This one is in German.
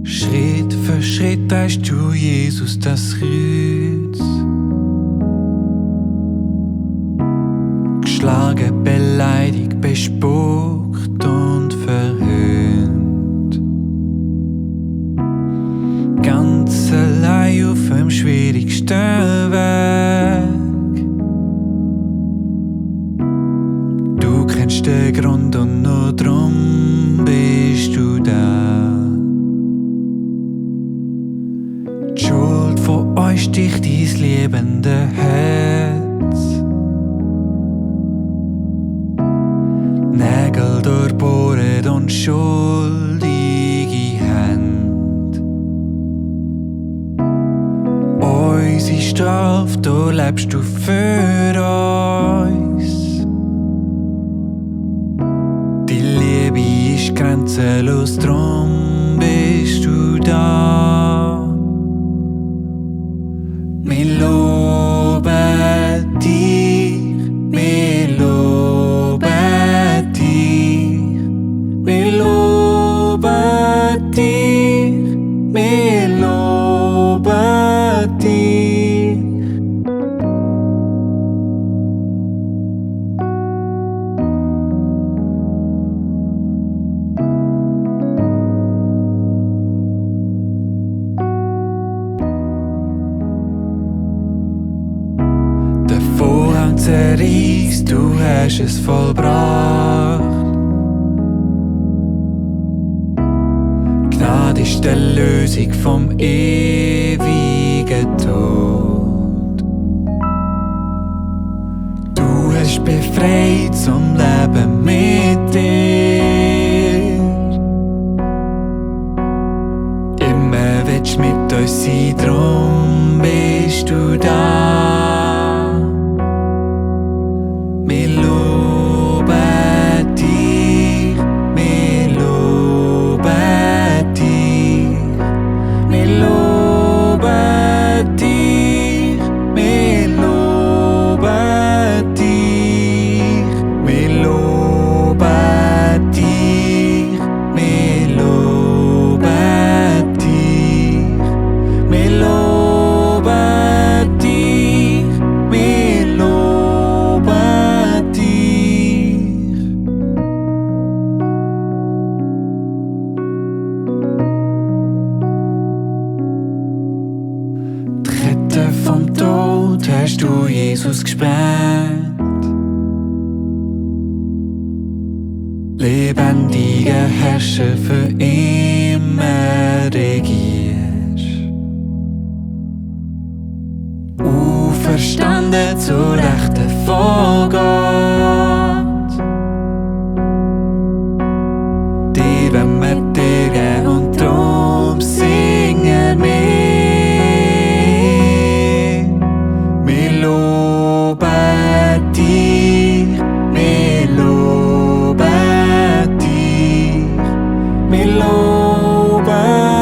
Schritt für Schritt trägst du, Jesus, das Kreuz. Geschlagen, beleidigt, bespuckt und verhöhnt. Ganz allein auf dem schwierigsten Weg. Du kennst den Grund und nur drum bist du da. Die Schuld von euch sticht dein liebende Herz. Nägel durchbohrt und schuldige Hände. Unsere Strafe, da lebst du für uns. Die Liebe ist grenzenlos, drum bist du da. Wir loben dich, wir loben dich, wir loben dich, wir loben dich. Der Vorhang zerreißt, du hast es vollbracht. Gnade ist die Lösung vom ewigen Tod. Du hast befreit zum Leben mit dir. Immer willst du mit uns sein, drum bist du da. Wir loben dich, wir loben dich, wir loben dich, wir loben dich, wir loben dich, wir loben dich, wir loben dich, wir loben dich. Die Rette vom Tod hast du, Jesus, gespendet. Lebendiger Herrscher, für immer regierst. Auferstanden zur Rechten von Gott. Dir wollen wir dir geben und drum singen wir. Wir loben dich, wir loben dich, wir loben